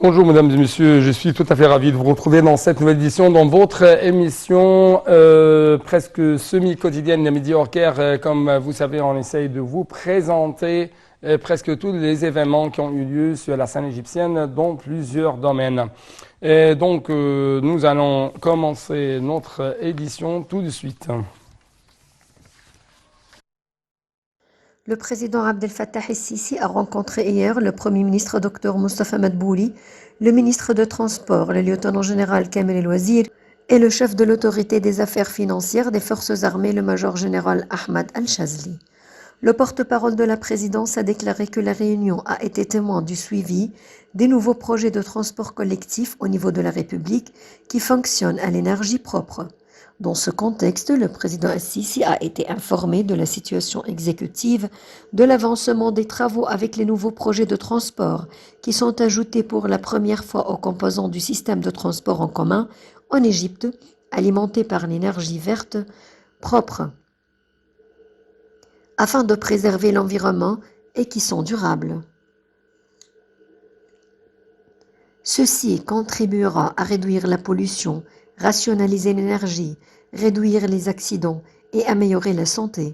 Bonjour mesdames et messieurs, je suis tout à fait ravi de vous retrouver dans cette nouvelle édition, dans votre émission presque semi-quotidienne de Midi Hors Caire. Comme vous savez, on essaye de vous présenter presque tous les événements qui ont eu lieu sur la scène égyptienne dans plusieurs domaines. Et donc nous allons commencer notre édition tout de suite. Le président Abdel Fattah el-Sisi a rencontré hier le Premier ministre Dr Moustapha Madbouli, le ministre de Transport, le lieutenant général Kamel El-Wazir et le chef de l'autorité des affaires financières des forces armées, le major général Ahmad Al-Chazli. Le porte-parole de la présidence a déclaré que la réunion a été témoin du suivi des nouveaux projets de transport collectif au niveau de la République qui fonctionnent à l'énergie propre. Dans ce contexte, le président Al-Sisi a été informé de la situation exécutive, de l'avancement des travaux avec les nouveaux projets de transport qui sont ajoutés pour la première fois aux composants du système de transport en commun en Égypte, alimenté par l'énergie verte propre, afin de préserver l'environnement et qui sont durables. Ceci contribuera à réduire la pollution, rationaliser l'énergie, réduire les accidents et améliorer la santé.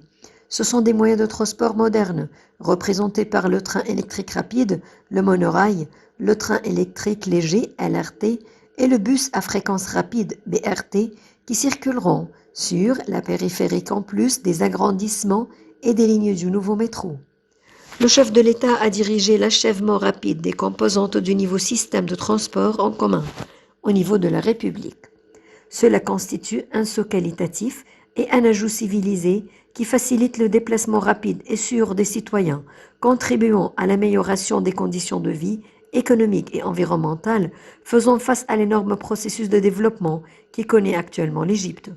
Ce sont des moyens de transport modernes, représentés par le train électrique rapide, le monorail, le train électrique léger LRT et le bus à fréquence rapide BRT qui circuleront sur la périphérique en plus des agrandissements et des lignes du nouveau métro. Le chef de l'État a dirigé l'achèvement rapide des composantes du nouveau système de transport en commun au niveau de la République. Cela constitue un saut qualitatif et un ajout civilisé qui facilite le déplacement rapide et sûr des citoyens, contribuant à l'amélioration des conditions de vie économiques et environnementales, faisant face à l'énorme processus de développement qui connaît actuellement l'Égypte.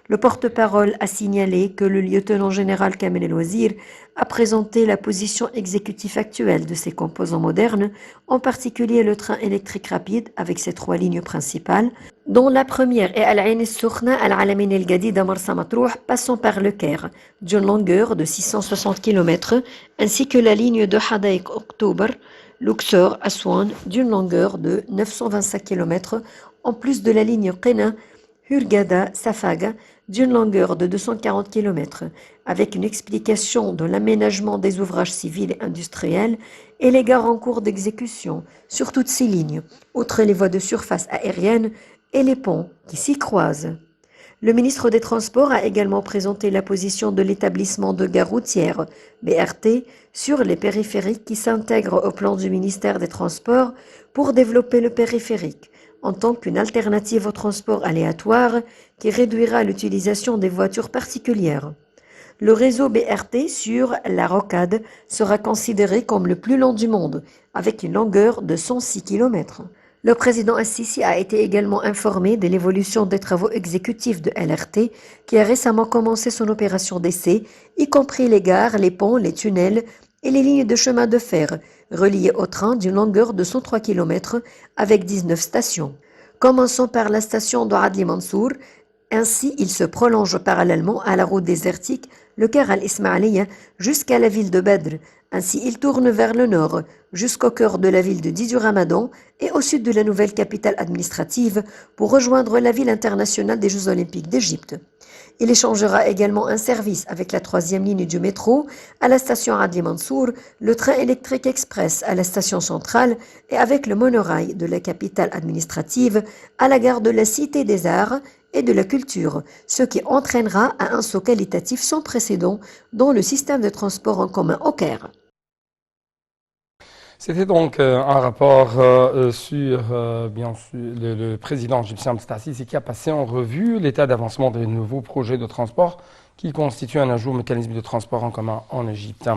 Le porte-parole a signalé que le lieutenant général Kamel El-Wazir a présenté la position exécutive actuelle de ces composants modernes, en particulier le train électrique rapide avec ses 3 lignes principales, dont la première est Al-Ain El-Soukhna Al-Alamin El-Gadid à Marsa Matrouh, passant par le Caire, d'une longueur de 660 km, ainsi que la ligne de Hadaïk October, Luxor, Aswan, d'une longueur de 925 km, en plus de la ligne Qena, Hurghada, Safaga, d'une longueur de 240 km, avec une explication de l'aménagement des ouvrages civils et industriels et les gares en cours d'exécution sur toutes ces lignes, outre les voies de surface aériennes et les ponts qui s'y croisent. Le ministre des Transports a également présenté la position de l'établissement de gares routières, BRT, sur les périphériques qui s'intègrent au plan du ministère des Transports pour développer le périphérique, en tant qu'une alternative au transport aléatoire qui réduira l'utilisation des voitures particulières. Le réseau BRT sur la rocade sera considéré comme le plus long du monde, avec une longueur de 106 km. Le président Al-Sisi a été également informé de l'évolution des travaux exécutifs de LRT qui a récemment commencé son opération d'essai, y compris les gares, les ponts, les tunnels et les lignes de chemin de fer, reliées au train d'une longueur de 103 km avec 19 stations. Commençons par la station d'Oadli Mansour. Ainsi, il se prolonge parallèlement à la route désertique, le Caire al-Ismailiya, jusqu'à la ville de Badr. Ainsi, il tourne vers le nord, jusqu'au cœur de la ville de Didi Ramadan et au sud de la nouvelle capitale administrative pour rejoindre la ville internationale des Jeux Olympiques d'Égypte. Il échangera également un service avec la 3e ligne du métro à la station Adli Mansour, le train électrique express à la station centrale et avec le monorail de la capitale administrative à la gare de la Cité des Arts et de la Culture, ce qui entraînera à un saut qualitatif sans précédent dans le système de transport en commun au Caire. C'était donc un rapport sur, bien sûr, le président égyptien Abdel Fattah el-Sisi qui a passé en revue l'état d'avancement des nouveaux projets de transport qui constituent un ajout au mécanisme de transport en commun en Égypte.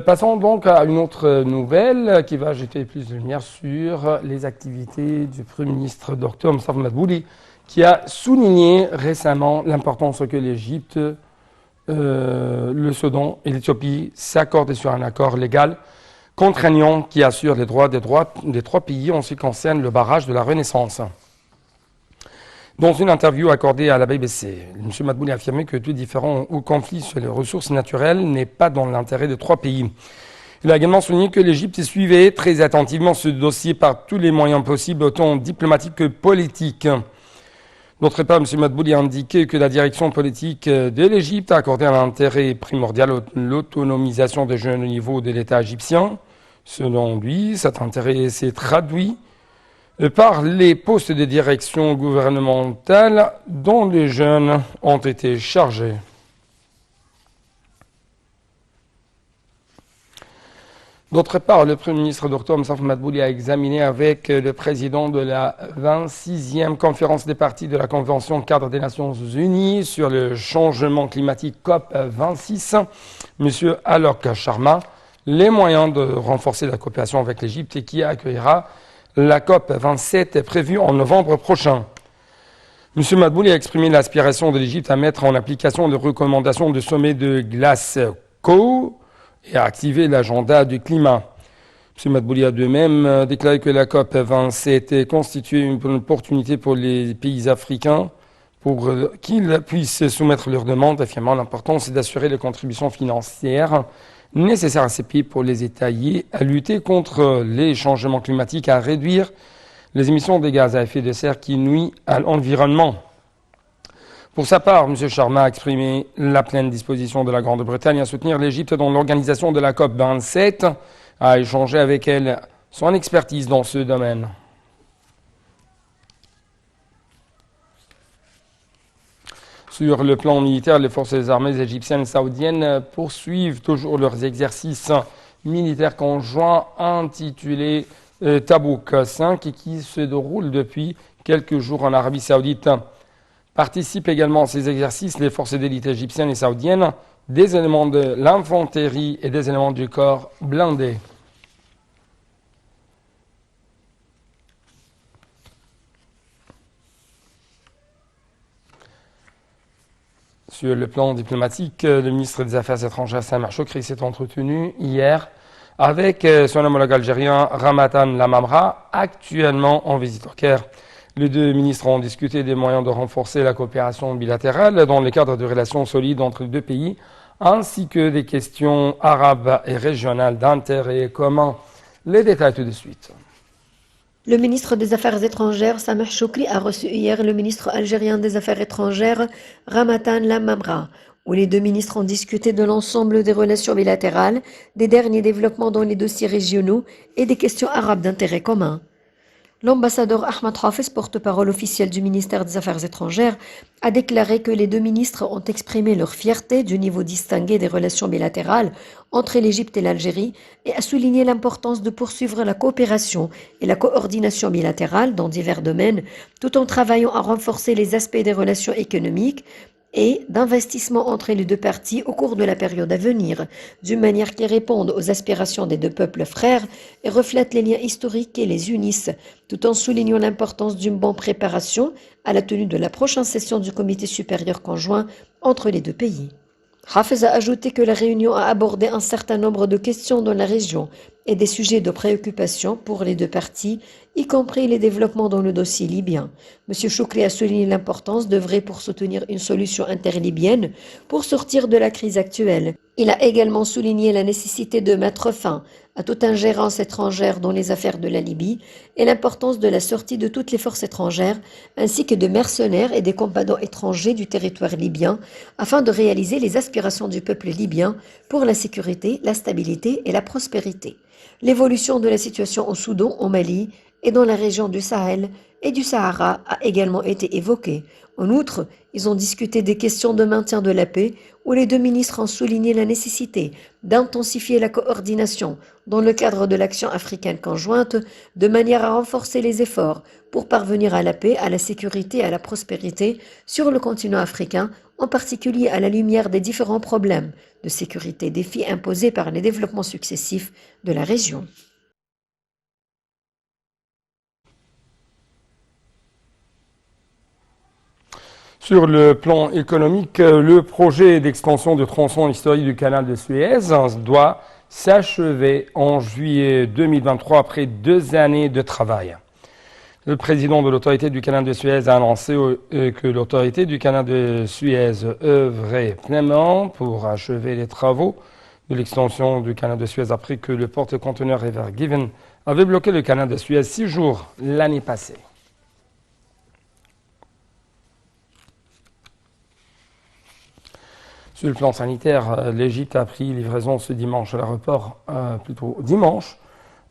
Passons donc à une autre nouvelle qui va jeter plus de lumière sur les activités du Premier ministre Dr Moustapha Madbouli qui a souligné récemment l'importance que l'Égypte, le Soudan et l'Éthiopie s'accordent sur un accord légal contraignant qui assure les droits des 3 pays en ce qui concerne le barrage de la Renaissance. Dans une interview accordée à la BBC, M. Madbouli a affirmé que tout différend ou conflit sur les ressources naturelles n'est pas dans l'intérêt des 3 pays. Il a également souligné que l'Égypte suivait très attentivement ce dossier par tous les moyens possibles, autant diplomatiques que politiques. D'autre part, M. Madbouli a indiqué que la direction politique de l'Égypte a accordé un intérêt primordial à l'autonomisation des jeunes au niveau de l'État égyptien. Selon lui, cet intérêt s'est traduit par les postes de direction gouvernementale dont les jeunes ont été chargés. D'autre part, le Premier ministre Dr Moussaf Madbouli a examiné avec le président de la 26e conférence des parties de la Convention cadre des Nations Unies sur le changement climatique COP26, M. Alok Sharma, les moyens de renforcer la coopération avec l'Égypte et qui accueillera la COP27 prévue en novembre prochain. M. Madbouli a exprimé l'aspiration de l'Égypte à mettre en application les recommandations du sommet de Glasgow et à activer l'agenda du climat. M. Madbouli a de même déclaré que la COP27 constituait une opportunité pour les pays africains pour qu'ils puissent soumettre leurs demandes, affirmant l'importance d'assurer les contributions financières nécessaires à ces pays pour les étayer, à lutter contre les changements climatiques, à réduire les émissions de gaz à effet de serre qui nuisent à l'environnement. Pour sa part, M. Sharma a exprimé la pleine disposition de la Grande-Bretagne à soutenir l'Égypte dans l'organisation de la COP27, à échanger avec elle son expertise dans ce domaine. Sur le plan militaire, les forces des armées égyptiennes et saoudiennes poursuivent toujours leurs exercices militaires conjoints intitulés Tabouk 5 et qui se déroulent depuis quelques jours en Arabie saoudite. Participent également à ces exercices les forces d'élite égyptiennes et saoudiennes, des éléments de l'infanterie et des éléments du corps blindé. Sur le plan diplomatique, le ministre des Affaires étrangères Sameh Choukri s'est entretenu hier avec son homologue algérien Ramatan Lamamra, actuellement en visite au Caire. Les deux ministres ont discuté des moyens de renforcer la coopération bilatérale dans le cadre de relations solides entre les deux pays, ainsi que des questions arabes et régionales d'intérêt commun. Les détails tout de suite. Le ministre des Affaires étrangères, Sameh Choukri, a reçu hier le ministre algérien des Affaires étrangères, Ramatan Lamamra, où les deux ministres ont discuté de l'ensemble des relations bilatérales, des derniers développements dans les dossiers régionaux et des questions arabes d'intérêt commun. L'ambassadeur Ahmad Hafiz, porte-parole officiel du ministère des Affaires étrangères, a déclaré que les deux ministres ont exprimé leur fierté du niveau distingué des relations bilatérales entre l'Égypte et l'Algérie et a souligné l'importance de poursuivre la coopération et la coordination bilatérale dans divers domaines, tout en travaillant à renforcer les aspects des relations économiques et d'investissement entre les deux parties au cours de la période à venir, d'une manière qui réponde aux aspirations des deux peuples frères et reflète les liens historiques qui les unissent, tout en soulignant l'importance d'une bonne préparation à la tenue de la prochaine session du comité supérieur conjoint entre les deux pays. Hafez a ajouté que la réunion a abordé un certain nombre de questions dans la région et des sujets de préoccupation pour les deux parties, y compris les développements dans le dossier libyen. M. Choukri a souligné l'importance d'œuvrer pour soutenir une solution interlibyenne pour sortir de la crise actuelle. Il a également souligné la nécessité de mettre fin à toute ingérence étrangère dans les affaires de la Libye et l'importance de la sortie de toutes les forces étrangères ainsi que de mercenaires et des combattants étrangers du territoire libyen afin de réaliser les aspirations du peuple libyen pour la sécurité, la stabilité et la prospérité. L'évolution de la situation au Soudan, au Mali et dans la région du Sahel et du Sahara a également été évoquée. En outre, ils ont discuté des questions de maintien de la paix où les deux ministres ont souligné la nécessité d'intensifier la coordination dans le cadre de l'action africaine conjointe de manière à renforcer les efforts pour parvenir à la paix, à la sécurité et à la prospérité sur le continent africain, en particulier à la lumière des différents problèmes de sécurité, défis imposés par les développements successifs de la région. Sur le plan économique, le projet d'extension du tronçon historique du canal de Suez doit s'achever en juillet 2023 après 2 années de travail. Le président de l'autorité du canal de Suez a annoncé que l'autorité du canal de Suez œuvrait pleinement pour achever les travaux de l'extension du canal de Suez après que le porte-conteneur Ever Given avait bloqué le canal de Suez 6 jours l'année passée. Sur le plan sanitaire, l'Égypte a pris livraison ce dimanche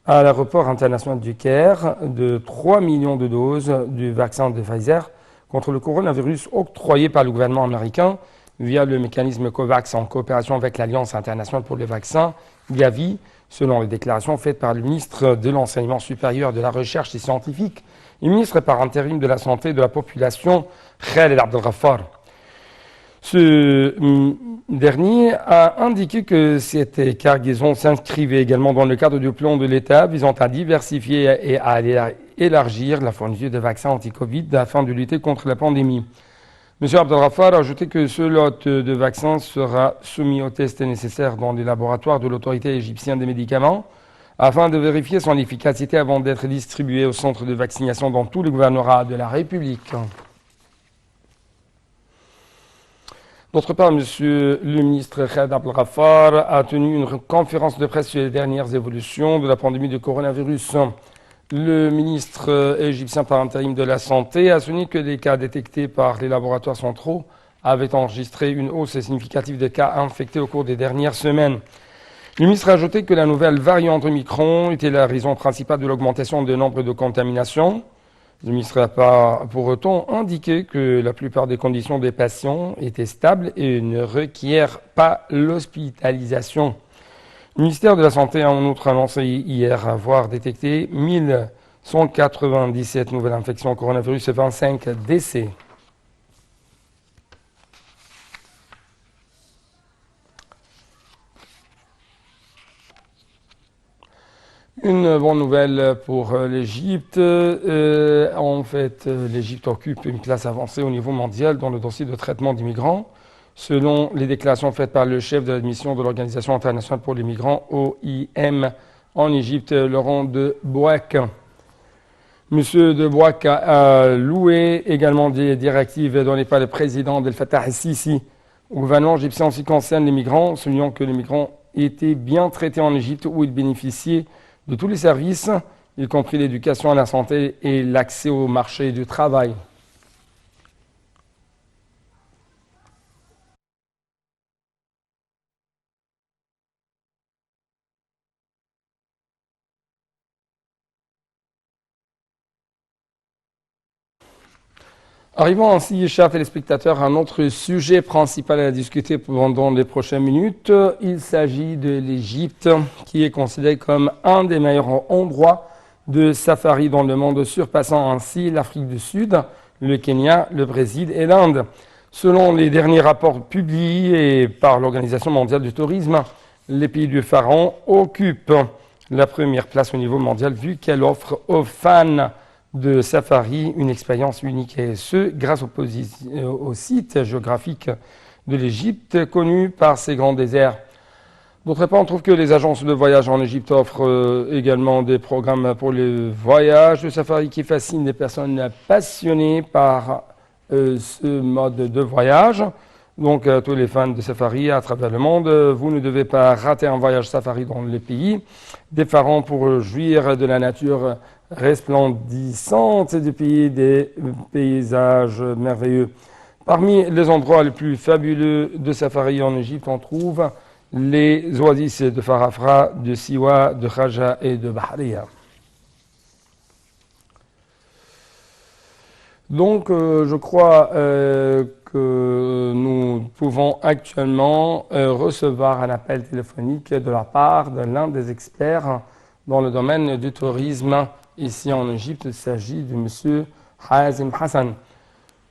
à l'aéroport international du Caire de 3 millions de doses du vaccin de Pfizer contre le coronavirus octroyé par le gouvernement américain via le mécanisme COVAX en coopération avec l'Alliance internationale pour le vaccin, Gavi, selon les déclarations faites par le ministre de l'Enseignement supérieur, de la Recherche et scientifique et ministre par intérim de la Santé et de la Population, Khaled Abdelghaffar. Ce dernier a indiqué que cette cargaison s'inscrivait également dans le cadre du plan de l'État visant à diversifier et à élargir la fourniture de vaccins anti-Covid afin de lutter contre la pandémie. M. Abdelghaffar a ajouté que ce lot de vaccins sera soumis aux tests nécessaires dans les laboratoires de l'autorité égyptienne des médicaments afin de vérifier son efficacité avant d'être distribué aux centres de vaccination dans tout le gouvernorat de la République. D'autre part, M. le ministre Khaled Abdelghaffar a tenu une conférence de presse sur les dernières évolutions de la pandémie de coronavirus. Le ministre égyptien par intérim de la Santé a souligné que les cas détectés par les laboratoires centraux avaient enregistré une hausse significative des cas infectés au cours des dernières semaines. Le ministre a ajouté que la nouvelle variante Omicron était la raison principale de l'augmentation du nombre de contaminations. Le ministre n'a pas pour autant indiqué que la plupart des conditions des patients étaient stables et ne requièrent pas l'hospitalisation. Le ministère de la Santé a en outre annoncé hier avoir détecté 1197 nouvelles infections au coronavirus et 25 décès. Une bonne nouvelle pour l'Égypte. L'Égypte occupe une place avancée au niveau mondial dans le dossier de traitement des migrants, selon les déclarations faites par le chef de la mission de l'Organisation internationale pour les migrants, OIM, en Égypte, Laurent de Bouak. Monsieur de Bouak a loué également des directives données par le président Abdel Fattah el-Sisi au gouvernement égyptien en ce qui concerne les migrants, soulignant que les migrants étaient bien traités en Égypte où ils bénéficiaient de tous les services, y compris l'éducation, la santé et l'accès au marché du travail. Arrivons ainsi, chers téléspectateurs, à un autre sujet principal à discuter pendant les prochaines minutes. Il s'agit de l'Égypte, qui est considérée comme un des meilleurs endroits de safari dans le monde, surpassant ainsi l'Afrique du Sud, le Kenya, le Brésil et l'Inde. Selon les derniers rapports publiés par l'Organisation mondiale du tourisme, les pays du Pharaon occupent la première place au niveau mondial vu qu'elle offre aux fans de safari une expérience unique, et ce grâce au site géographique de l'Égypte connu par ses grands déserts. D'autre part, on trouve que les agences de voyage en Égypte offrent également des programmes pour les voyages de safari qui fascinent les personnes passionnées par ce mode de voyage. Donc, tous les fans de safari à travers le monde, vous ne devez pas rater un voyage safari dans les pays des pharaons pour jouir de la nature resplendissante du pays, des paysages merveilleux. Parmi les endroits les plus fabuleux de safari en Égypte, on trouve les oasis de Farafra, de Siwa, de Khaja et de Bahriya. Donc, je crois que nous pouvons actuellement recevoir un appel téléphonique de la part de l'un des experts dans le domaine du tourisme ici en Égypte. Il s'agit de M. Hazem Hassan.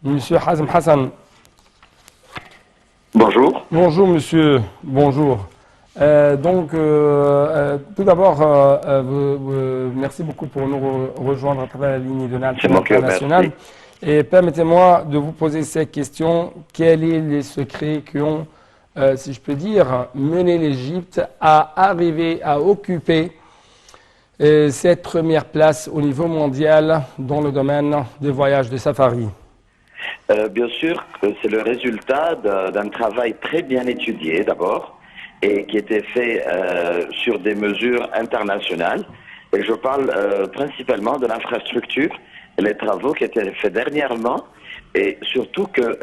Monsieur Hazem Hassan. Bonjour. Bonjour, monsieur. Bonjour. Tout d'abord, merci beaucoup pour nous rejoindre à travers la ligne de National International. Et permettez-moi de vous poser cette question. Quels sont les secrets qui ont, si je peux dire, mené l'Égypte à arriver à occuper cette première place au niveau mondial dans le domaine des voyages de safari? Bien sûr que c'est le résultat d'un travail très bien étudié d'abord, et qui était fait sur des mesures internationales. Et je parle principalement de l'infrastructure, les travaux qui étaient faits dernièrement, et surtout que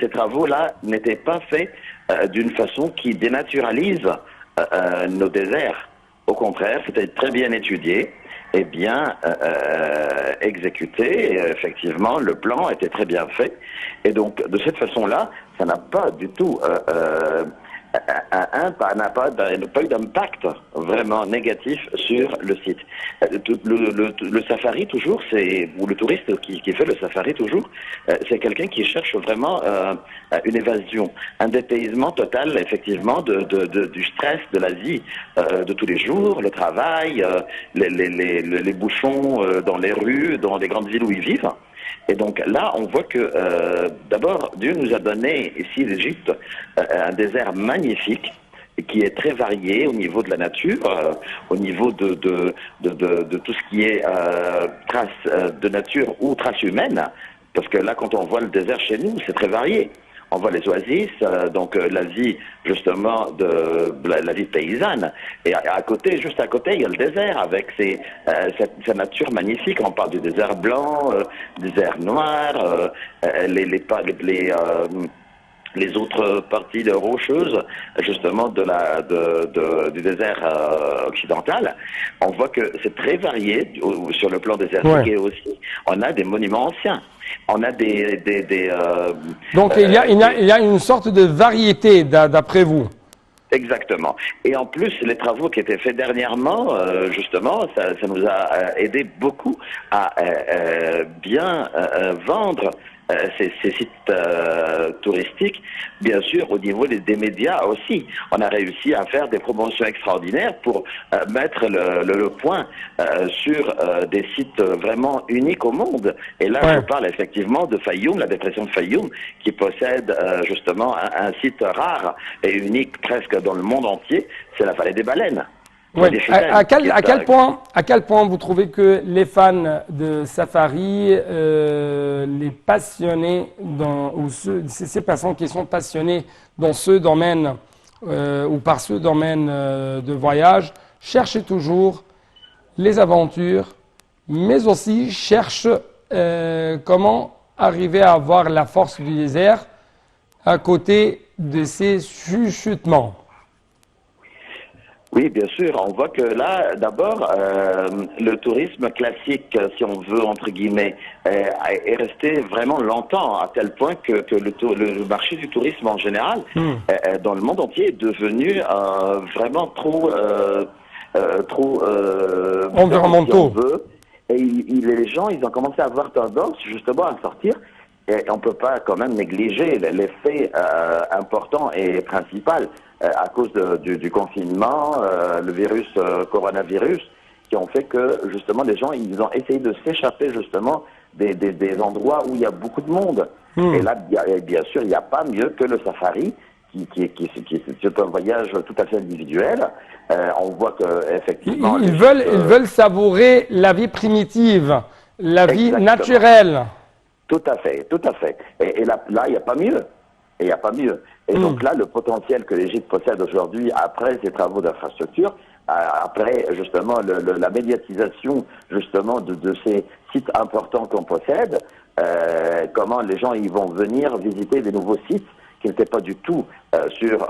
ces travaux-là n'étaient pas faits d'une façon qui dénaturalise nos déserts. Au contraire, c'était très bien étudié et bien exécuté. Et, effectivement, le plan était très bien fait. Et donc, de cette façon-là, ça n'a pas du tout n'a pas eu d'impact vraiment négatif sur le site. Le safari toujours, ou le touriste qui fait le safari toujours, c'est quelqu'un qui cherche vraiment une évasion, un dépaysement total effectivement du stress de la vie de tous les jours, le travail, les bouchons dans les rues, dans les grandes villes où ils vivent. Et donc là, on voit que d'abord, Dieu nous a donné ici, l'Égypte, un désert magnifique qui est très varié au niveau de la nature, au niveau de tout ce qui est traces de nature ou traces humaines. Parce que là, quand on voit le désert chez nous, c'est très varié. On voit les oasis, donc la vie justement de la vie paysanne. Et à côté, juste à côté, il y a le désert avec sa nature magnifique. On parle du désert blanc, désert noir, les autres parties rocheuses, justement du désert occidental. On voit que c'est très varié sur le plan désertique et aussi on a des monuments anciens. On a Donc il y a une sorte de variété d'après vous. Exactement. Et en plus, les travaux qui étaient faits dernièrement, justement, ça nous a aidé beaucoup à bien vendre ces sites touristiques, bien sûr au niveau des médias aussi. On a réussi à faire des promotions extraordinaires pour mettre le point sur des sites vraiment uniques au monde. Et là, je parle effectivement de Fayoum, la dépression de Fayoum, qui possède justement un site rare et unique presque dans le monde entier, c'est la vallée des baleines. Oui. À quel point vous trouvez que les fans de safari, les passionnés, ces personnes qui sont passionnées dans ce domaine ou par ce domaine de voyage, cherchent toujours les aventures, mais aussi cherchent comment arriver à avoir la force du désert à côté de ces chuchotements? Oui, bien sûr. On voit que là, d'abord, le tourisme classique, si on veut, entre guillemets, est resté vraiment longtemps, à tel point que le marché du tourisme en général, dans le monde entier, est devenu vraiment trop environnementaux. Et les gens, ils ont commencé à avoir tendance, justement, à sortir. Et on ne peut pas quand même négliger l'effet important et principal à cause du confinement, le virus coronavirus, qui ont fait que justement les gens ils ont essayé de s'échapper justement des endroits où il y a beaucoup de monde. Et là, bien sûr, il n'y a pas mieux que le safari, c'est un voyage tout à fait individuel. On voit que effectivement ils veulent savourer la vie primitive, la vie naturelle. Tout à fait, tout à fait. Et là, il n'y a pas mieux. Et il n'y a pas mieux. Et donc là, le potentiel que l'Égypte possède aujourd'hui, après ses travaux d'infrastructure, après justement la médiatisation justement de ces sites importants qu'on possède, comment les gens ils vont venir visiter des nouveaux sites qui n'étaient pas du tout sur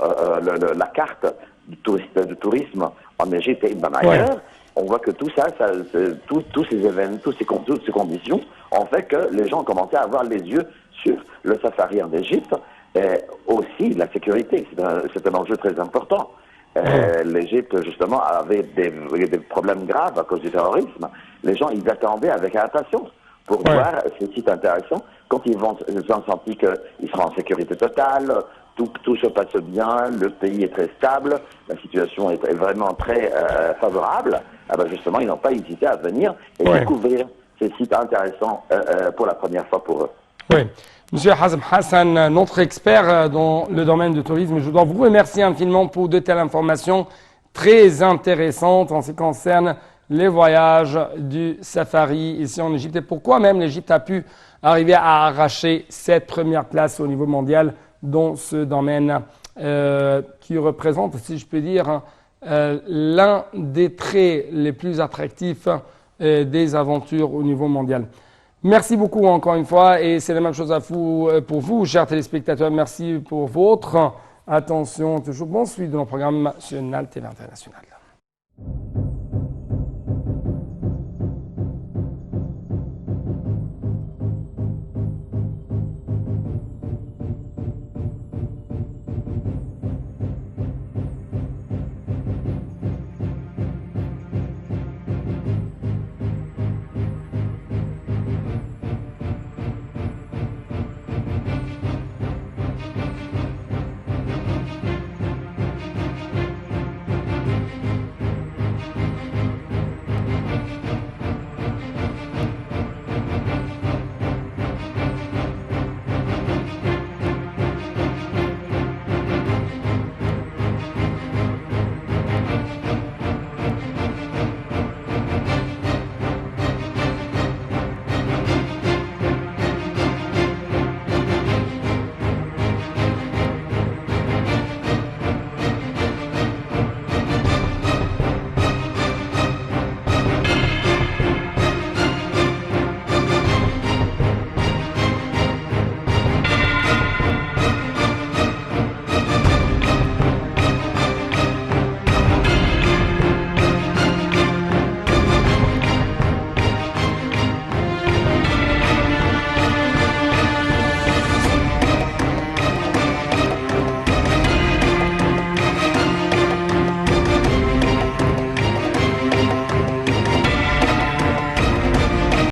la carte du tourisme en Égypte et même ailleurs. On voit que tout ça, tous ces événements, toutes ces conditions ont fait que les gens ont commencé à avoir les yeux sur le safari en Égypte. Aussi, la sécurité, c'est un enjeu très important. L'Égypte, justement, avait des problèmes graves à cause du terrorisme. Les gens, ils attendaient avec impatience pour voir ces sites intéressants. Quand ils ont senti qu'ils seront en sécurité totale, tout se passe bien, le pays est très stable, la situation est vraiment très favorable, justement, ils n'ont pas hésité à venir et découvrir ces sites intéressants pour la première fois pour eux. Oui. Monsieur Hazm Hassan, notre expert dans le domaine du tourisme, je dois vous remercier infiniment pour de telles informations très intéressantes en ce qui concerne les voyages du safari ici en Égypte et pourquoi même l'Égypte a pu arriver à arracher cette première place au niveau mondial dans ce domaine qui représente, si je peux dire, l'un des traits les plus attractifs des aventures au niveau mondial. Merci beaucoup encore une fois et c'est la même chose pour vous, chers téléspectateurs. Merci pour votre attention. Toujours bon suivi de nos programmes national TV international.